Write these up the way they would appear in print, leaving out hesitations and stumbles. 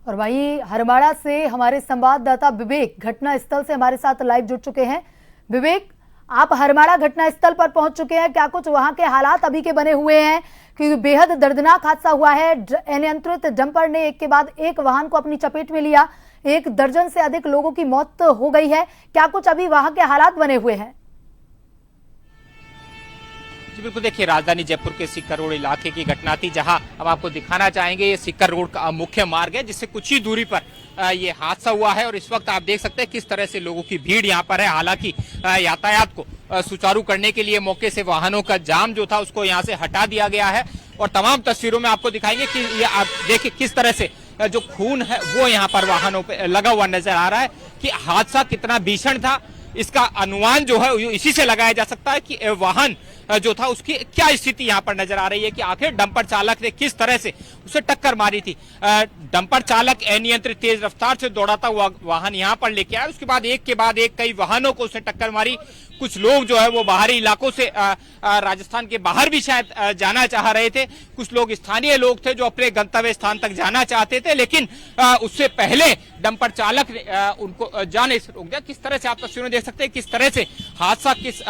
और वहीं हरमाड़ा से हमारे संवाददाता विवेक घटना स्थल से हमारे साथ लाइव जुड़ चुके हैं। विवेक, आप हरमाड़ा घटना स्थल पर पहुंच चुके हैं, क्या कुछ वहां के हालात अभी के बने हुए हैं? क्योंकि बेहद दर्दनाक हादसा हुआ है। अनियंत्रित डंपर ने एक के बाद एक वाहन को अपनी चपेट में लिया, 1 दर्जन से अधिक लोगों की मौत हो गई है। क्या कुछ अभी वहां के हालात बने हुए हैं? जी बिल्कुल, देखिए राजधानी जयपुर के सिक्कर रोड इलाके की घटना थी, जहां हम आपको दिखाना चाहेंगे ये सिक्कर रोड का मुख्य मार्ग है, जिससे कुछ ही दूरी पर ये हादसा हुआ है। और इस वक्त आप देख सकते हैं किस तरह से लोगों की भीड़ यहाँ पर है। हालांकि यातायात को सुचारू करने के लिए मौके से वाहनों का जाम जो था उसको यहाँ से हटा दिया गया है। और तमाम तस्वीरों में आपको दिखाएंगे कि ये आप देखिए किस तरह से जो खून है वो यहाँ पर वाहनों पे लगा हुआ नजर आ रहा है। कि हादसा कितना भीषण था इसका अनुमान जो है इसी से लगाया जा सकता है कि वाहन जो था उसकी क्या स्थिति यहाँ पर नजर आ रही है, कि आखिर डंपर चालक ने किस तरह से उसे टक्कर मारी थी। डंपर चालक अनियंत्रित तेज रफ्तार से दौड़ाता हुआ वाहन यहाँ पर लेके आया, उसके बाद एक के बाद एक कई वाहनों को उसने टक्कर मारी। कुछ लोग जो है वो बाहरी इलाकों से राजस्थान के बाहर भी शायद जाना चाह रहे थे। कुछ लोग स्थानीय लोग थे जो अपने गंतव्य स्थान तक जाना चाहते थे, लेकिन उससे पहले डंपर चालक ने उनको जाने से रोक दिया। किस तरह से आप तस्वीरें देख सकते हैं किस तरह से हादसा किस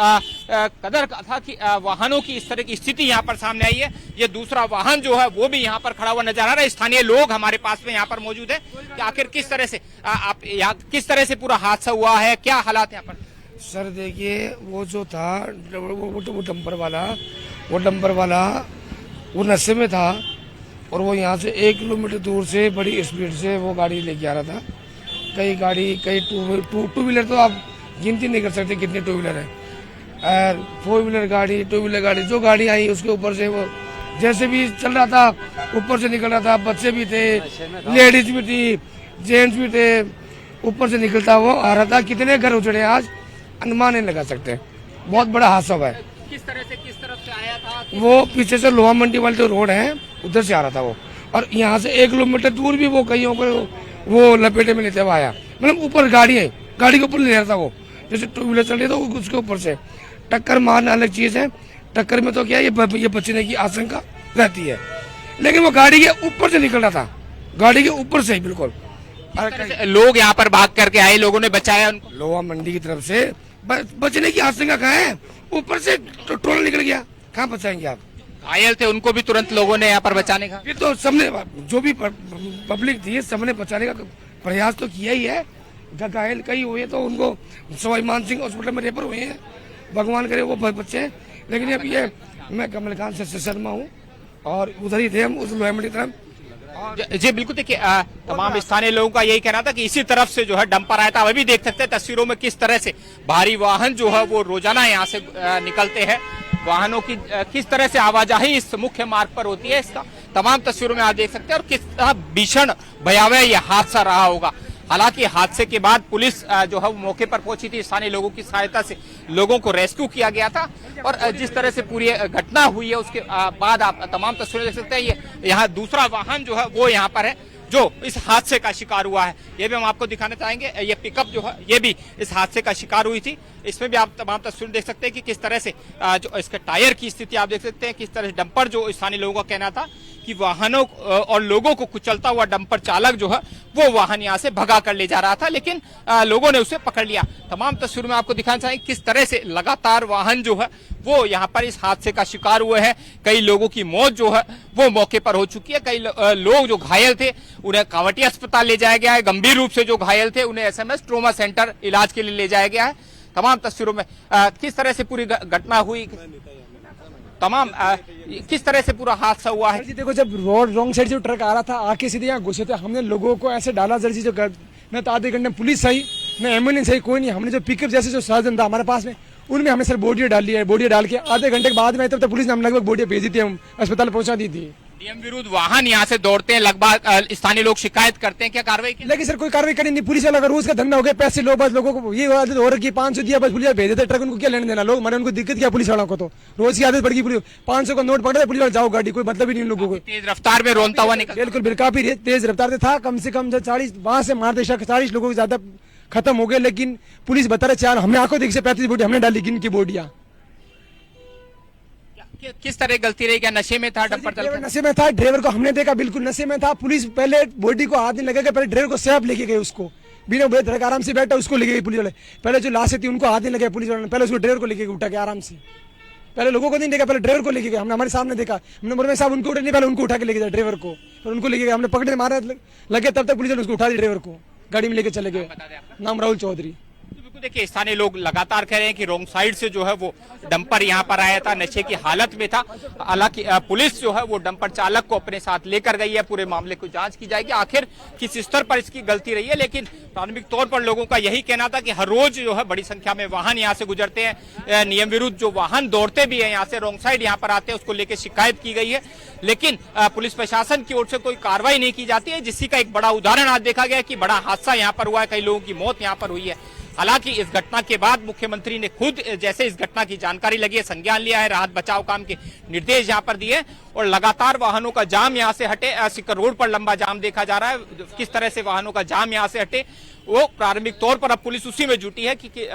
कदर का था कि वाहनों की इस तरह की स्थिति यहाँ पर सामने आई है। ये दूसरा वाहन जो है वो भी यहाँ पर खड़ा हुआ नजर आ रहा है। स्थानीय लोग हमारे पास में यहाँ पर मौजूद है कि आखिर किस तरह से आप किस तरह से पूरा हादसा हुआ है, क्या हालात यहाँ पर? सर देखिए, वो जो था वो डंपर वाला वो नशे में था और वो यहाँ से 1 किलोमीटर दूर से बड़ी स्पीड से वो गाड़ी लेके आ रहा था। कई टू व्हीलर तो आप गिनती नहीं कर सकते कितने टू व्हीलर है। 4 व्हीलर गाड़ी, 2 व्हीलर गाड़ी, जो गाड़ी आई उसके ऊपर से वो जैसे भी चल रहा था ऊपर से निकल रहा था। बच्चे भी थे, लेडीज भी थी, जेंट्स भी थे, ऊपर से निकलता वो आ रहा था। कितने घर उजड़े आज अनुमान नहीं लगा सकते। बहुत बड़ा हादसा हुआ है। किस तरह से किस तरफ से आया था? वो पीछे से लोहा मंडी वाले जो रोड है उधर से आ रहा था वो, और यहाँ से 1 किलोमीटर दूर भी वो कईयों को वो लपेटे में लेते हुए आया। मतलब ऊपर गाड़ी है, गाड़ी के ऊपर ले रहा था वो, जैसे 2 व्हीलर चल रही तो उसके ऊपर से टक्कर मारना अलग चीज है। टक्कर में तो क्या ये बचने की आशंका रहती है, लेकिन वो गाड़ी के ऊपर से निकल रहा था, गाड़ी के ऊपर से ही बिल्कुल। लोग यहाँ पर भाग करके आए, लोगों ने बचाया उनको। लोहा मंडी की तरफ से बचने की आशंका कहाँ है, ऊपर से टोला निकल गया, कहाँ बचाएंगे आप? घायल थे उनको भी तुरंत लोगों ने यहाँ पर बचाने का, ये तो सबने जो भी पब्लिक थी सबने बचाने का प्रयास तो किया ही है। घायल कई हुए तो उनको सवाई मानसिंह हॉस्पिटल में रेफर हुए हैं, भगवान करे वो बच्चे। लेकिन अब ये मैं कमलकांत शर्मा हूँ और उधर ही थे हम उस लोहा मंडी तरफ। जी बिल्कुल, देखिए तमाम स्थानीय लोगों का यही कहना था कि इसी तरफ से जो है डंपर आया था। अब भी देख सकते हैं तस्वीरों में किस तरह से भारी वाहन जो है वो रोजाना यहाँ से निकलते हैं। वाहनों की किस तरह से आवाजाही इस मुख्य मार्ग पर होती है, इसका तमाम तस्वीरों में आप देख सकते हैं। और किस तरह भीषण भयावह यह हादसा रहा होगा। हालांकि हादसे के बाद पुलिस जो है वो मौके पर पहुंची थी, स्थानीय लोगों की सहायता से लोगों को रेस्क्यू किया गया था। और जिस तरह से पूरी घटना हुई है उसके बाद आप तमाम तस्वीरें देख सकते हैं। ये यहाँ दूसरा वाहन जो है वो यहाँ पर है जो इस हादसे का शिकार हुआ है, ये भी हम आपको दिखाना चाहेंगे। ये पिकअप जो है ये भी इस हादसे का शिकार हुई थी। इसमें भी आप तमाम तस्वीरें देख सकते हैं कि किस तरह से जो इसके टायर की स्थिति आप देख सकते हैं। किस तरह से डंपर, जो स्थानीय लोगों का कहना था कि वाहनों और लोगों को कुचलता हुआ डंपर चालक जो है वो वाहन यहाँ से भगा कर ले जा रहा था, लेकिन लोगों ने उसे पकड़ लिया। तमाम तस्वीरों में आपको दिखाना चाहेंगे किस तरह से लगातार वाहन जो है वो यहाँ पर इस हादसे का शिकार हुए हैं। कई लोगों की मौत जो है वो मौके पर हो चुकी है। कई लोग जो घायल थे उन्हें कांवटिया अस्पताल ले जाया गया है। गंभीर रूप से जो घायल थे उन्हें SMS ट्रोमा सेंटर इलाज के लिए ले जाया गया है। तमाम तस्वीरों में किस तरह से पूरी घटना हुई, तमाम किस तरह से पूरा हादसा हुआ है। जी देखो, जब रोड रॉन्ग साइड जो ट्रक आ रहा था आके सीधे यहाँ घुसे थे, हमने लोगों को ऐसे डाला जर्जी जो न तो आधे घंटे पुलिस आई न एम्बुलेंस आई, कोई नहीं। हमने जो पिकअप जैसे जो साधन था हमारे पास में उनमें हमने सर बॉडी डाल लिया है। बॉडी डाल के आधे घंटे के बाद में तब तक पुलिस ने हम लगभग बॉडी भेजी थी, हम अस्पताल पहुंचा दी थी। नियम विरुद्ध वाहन यहाँ से दौड़ते हैं, लगभग स्थानीय लोग शिकायत करते हैं, क्या कार्रवाई की? लेकिन सर कोई कार्रवाई करी नहीं। पुलिस वाला रोज का धंधा हो गया, पैसे लो बस, लोगों को ये आदत हो रही है 500 दिया बस पुलिस भेज देते ट्रक, उनको क्या लेने देना। लोग मैंने उनको दिक्कत किया पुलिस वालों को, तो रोज की आदत पड़ गई। पुलिस 500 का नोट पकड़े पुलिस वाले जाओ गाड़ी, कोई मतलब ही नहीं लोगों को। तेज रफ्तार में रोनता हुआ निकल, बिल्कुल काफी तेज रफ्तार से था, कम से कम 40 वहां से मारते 40 लोगों से ज्यादा खत्म हो गए। लेकिन पुलिस बता रहे 4, हमने आंखों देख से 35 बॉडी हमने डाली गिन की बॉडियां। किस तरह गलती रही? क्या नशे में था डंपर ड्राइवर चालक? नशे में था, ड्राइवर को हमने देखा बिल्कुल नशे में था। पुलिस पहले बॉडी को हाथ नहीं लगेगा, पहले ड्राइवर को सेफ लेके गए, उसको बिना बेधड़क आराम से बैठा उसको लेके गए पुलिस वाले। पहले जो लाश थी उनको हाथ नहीं लगे पुलिस वाले ने, पहले उसको ड्राइवर को लेके उठा के आराम से। पहले लोगों को नहीं देखा, पहले ड्राइवर को लेके गए। हमने हमारे सामने देखा, हमने मुर्मे साहब उनको उठे नहीं, पहले उनको उठा के लेके गए ड्राइवर को, फिर उनको लेके गए। हमने पकड़े मारे लगे तब तक पुलिस ने उसको उठा दिया, ड्राइवर को गाड़ी में लेके चले गए। नाम राहुल चौधरी। देखिए स्थानीय लोग लगातार कह रहे हैं कि रोंग साइड से जो है वो डंपर यहाँ पर आया था, नशे की हालत में था। हालांकि पुलिस जो है वो डंपर चालक को अपने साथ लेकर गई है, पूरे मामले को जांच की जाएगी आखिर किस स्तर पर इसकी गलती रही है। लेकिन प्राथमिक तौर पर लोगों का यही कहना था कि हर रोज जो है बड़ी संख्या में वाहन यहाँ से गुजरते हैं, नियम विरुद्ध जो वाहन दौड़ते भी है यहाँ से रोंग साइड यहाँ पर आते हैं, उसको लेकर शिकायत की गई है। लेकिन पुलिस प्रशासन की ओर से कोई कार्रवाई नहीं की जाती है, जिसकी का एक बड़ा उदाहरण आज देखा गया कि बड़ा हादसा यहाँ पर हुआ है, कई लोगों की मौत यहाँ पर हुई है। हालांकि इस घटना के बाद मुख्यमंत्री ने खुद जैसे इस घटना की जानकारी लगी है संज्ञान लिया है, राहत बचाव काम के निर्देश यहां पर दिए और लगातार वाहनों का जाम यहां से हटे। सिक्कर रोड पर लंबा जाम देखा जा रहा है, किस तरह से वाहनों का जाम यहां से हटे वो प्रारंभिक तौर पर अब पुलिस उसी में जुटी है कि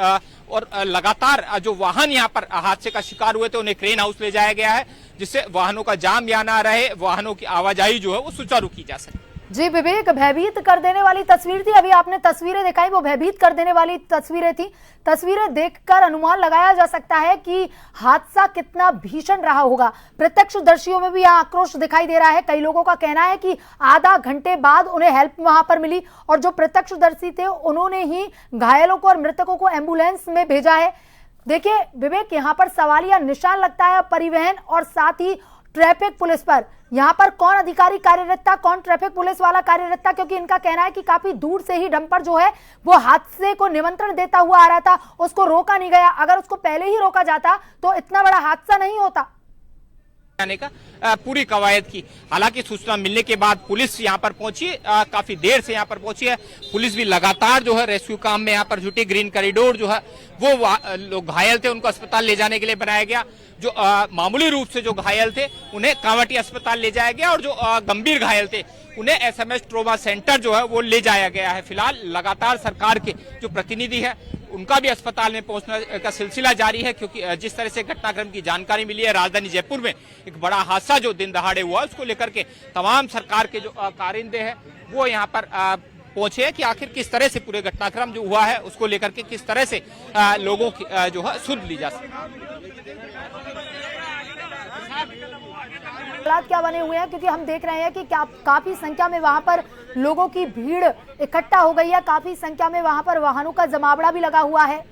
और लगातार जो वाहन यहां पर हादसे का शिकार हुए थे उन्हें क्रेन हाउस ले जाया गया है, जिससे वाहनों का जाम यहाँ ना रहे, वाहनों की आवाजाही जो है वो सुचारू की जा सके। जी विवेक, भयभीत कर देने वाली तस्वीर थी, अभी आपने तस्वीरें दिखाई, वो भयभीत कर देने वाली तस्वीरें थी। तस्वीरें देखकर अनुमान लगाया जा सकता है कि हादसा कितना भीषण रहा होगा। प्रत्यक्षदर्शियों में भी यहाँ आक्रोश दिखाई दे रहा है। कई लोगों का कहना है कि आधा घंटे बाद उन्हें हेल्प वहां पर मिली और जो प्रत्यक्षदर्शी थे उन्होंने ही घायलों को और मृतकों को एम्बुलेंस में भेजा है। देखिए विवेक, यहाँ पर सवालिया निशान लगता है परिवहन और साथ ही ट्रैफिक पुलिस पर। यहाँ पर कौन अधिकारी कार्यरत था, कौन ट्रैफिक पुलिस वाला कार्यरत था, क्योंकि इनका कहना है कि काफी दूर से ही डंपर जो है वो हादसे को निमंत्रण देता हुआ आ रहा था, उसको रोका नहीं गया। अगर उसको पहले ही रोका जाता तो इतना बड़ा हादसा नहीं होता। आने का पूरी कवायद की। हालांकि सूचना मिलने के बाद पुलिस यहां पर पहुंची, काफी देर से यहां पर पहुंची है। पुलिस भी लगातार जो है रेस्क्यू काम में यहां पर जुटी। ग्रीन कॉरिडोर जो है वो लोग घायल थे उनको अस्पताल ले जाने के लिए बनाया गया। जो मामूली रूप से जो घायल थे उन्हें कांवटी अस्पताल ले जाया गया और जो गंभीर घायल थे उन्हें एसएमएस ट्रोमा सेंटर जो है वो ले जाया गया है। फिलहाल लगातार सरकार के जो प्रतिनिधि है उनका भी अस्पताल में पहुंचने का सिलसिला जारी है, क्योंकि जिस तरह से घटनाक्रम की जानकारी मिली है, राजधानी जयपुर में एक बड़ा हादसा जो दिन दहाड़े हुआ उसको लेकर के तमाम सरकार के जो कारिंदे हैं वो यहाँ पर पहुंचे हैं कि आखिर किस तरह से पूरे घटनाक्रम जो हुआ है उसको लेकर के किस तरह से लोगों की जो है सुध ली जा सके। हालात क्या बने हुए हैं, क्योंकि हम देख रहे हैं कि क्या काफी संख्या में वहां पर लोगों की भीड़ इकट्ठा हो गई है, काफी संख्या में वहां पर वाहनों का जमावड़ा भी लगा हुआ है।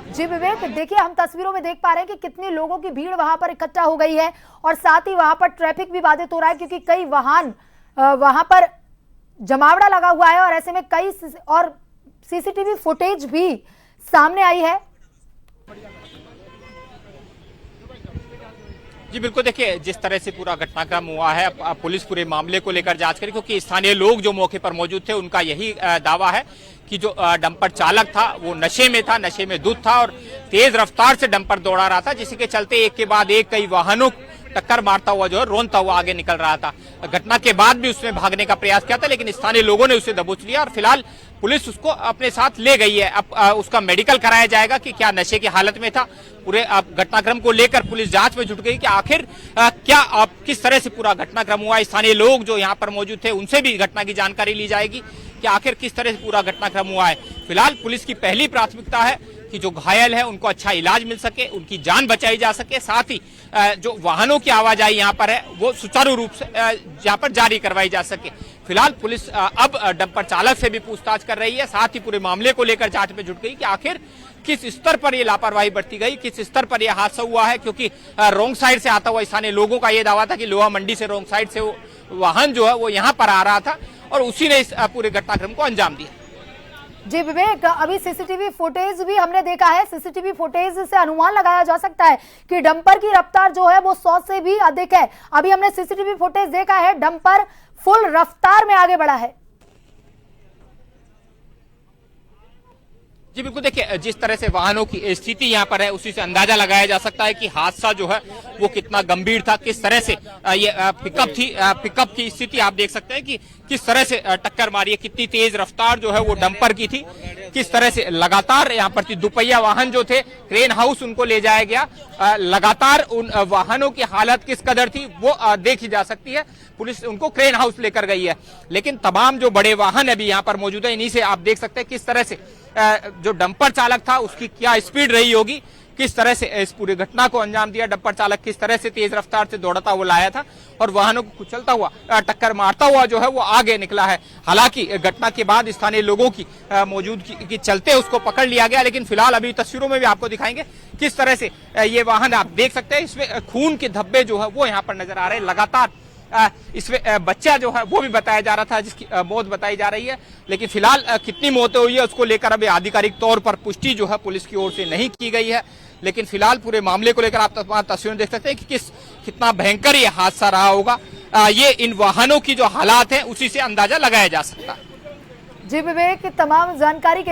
जी विवेक, देखिए हम तस्वीरों में देख पा रहे हैं कि कितनी लोगों की भीड़ वहां पर इकट्ठा हो गई है और साथ ही वहां पर ट्रैफिक भी बाधित हो रहा है, क्योंकि कई वाहन वहां पर जमावड़ा लगा हुआ है और ऐसे में कई और सीसीटीवी फुटेज भी सामने आई है। जी बिल्कुल, देखिए जिस तरह से पूरा घटनाक्रम हुआ है पुलिस पूरे मामले को लेकर जांच करेगी, क्योंकि स्थानीय लोग जो मौके पर मौजूद थे उनका यही दावा है कि जो डंपर चालक था वो नशे में था, नशे में धुत था और तेज रफ्तार से डंपर दौड़ा रहा था, जिसके के चलते एक के बाद एक कई वाहनों टक्कर मारता हुआ जो है रोनता हुआ आगे निकल रहा था। घटना के बाद भी उसने भागने का प्रयास किया था, लेकिन स्थानीय लोगों ने उसे दबोच लिया और फिलहाल पुलिस उसको अपने साथ ले गई है। अब उसका मेडिकल कराया जाएगा कि क्या नशे की हालत में था। पूरे घटनाक्रम को लेकर पुलिस जांच में जुट गई कि आखिर क्या किस तरह से पूरा घटनाक्रम हुआ। स्थानीय लोग जो यहाँ पर मौजूद थे उनसे भी घटना की जानकारी ली जाएगी कि आखिर किस तरह से पूरा घटनाक्रम हुआ है। फिलहाल पुलिस की पहली प्राथमिकता है कि जो घायल है उनको अच्छा इलाज मिल सके, उनकी जान बचाई जा सके, साथ ही जो वाहनों की आवाजाही यहाँ पर है वो सुचारू रूप से यहाँ पर जारी करवाई जा सके। फिलहाल पुलिस अब डंपर चालक से भी पूछताछ कर रही है, साथ ही पूरे मामले को लेकर जांच में जुट गई कि आखिर किस स्तर पर ये लापरवाही बरती गई, किस स्तर पर यह हादसा हुआ है। क्योंकि रोंग साइड से आता हुआ स्थानीय लोगों का ये दावा था कि लोहा मंडी से रोंग साइड से वो वाहन जो है वो यहाँ पर आ रहा था और उसी ने इस पूरे घटनाक्रम को अंजाम दिया। जी विवेक, अभी सीसीटीवी फुटेज भी हमने देखा है। सीसीटीवी फुटेज से अनुमान लगाया जा सकता है कि डंपर की रफ्तार जो है वो 100 से भी अधिक है। अभी हमने सीसीटीवी फुटेज देखा है, डंपर फुल रफ्तार में आगे बढ़ा है। जी बिल्कुल, देखिए जिस तरह से वाहनों की स्थिति यहाँ पर है उसी से अंदाजा लगाया जा सकता है कि हादसा जो है वो कितना गंभीर था। किस तरह से ये पिकअप की स्थिति आप देख सकते हैं कि किस तरह से टक्कर मारी है, कितनी तेज रफ्तार जो है वो डंपर की थी, किस तरह से लगातार यहाँ पर थी। दुपहिया वाहन जो थे क्रेन हाउस उनको ले जाया गया। लगातार उन वाहनों की हालत किस कदर थी वो देखी जा सकती है। पुलिस उनको क्रेन हाउस लेकर गई है, लेकिन तमाम जो बड़े वाहन अभी यहाँ पर मौजूद है इन्हीं से आप देख सकते हैं किस तरह से जो डंपर चालक था उसकी क्या स्पीड रही होगी, किस तरह से इस पूरी घटना को अंजाम दिया। डंपर चालक किस तरह से तेज रफ्तार से दौड़ता हुआ लाया था और वाहनों को कुचलता हुआ टक्कर मारता हुआ जो है वो आगे निकला है। हालांकि घटना के बाद स्थानीय लोगों की मौजूदगी के चलते उसको पकड़ लिया गया, लेकिन फिलहाल अभी तस्वीरों में भी आपको दिखाएंगे किस तरह से ये वाहन आप देख सकते हैं। इसमें खून के धब्बे जो है वो यहाँ पर नजर आ रहे हैं। लगातार इसमें बच्चा जो है वो भी बताया जा रहा था जिसकी मौत बताई जा रही है, लेकिन फिलहाल कितनी मौतें हुई है उसको लेकर अभी आधिकारिक तौर पर पुष्टि जो है पुलिस की ओर से नहीं की गई है। लेकिन फिलहाल पूरे मामले को लेकर आप तस्वीरें देख सकते हैं कि कितना भयंकर ये हादसा रहा होगा। ये इन वाहनों की जो हालात है उसी से अंदाजा लगाया जा सकता है। जी विवेक, तमाम जानकारी के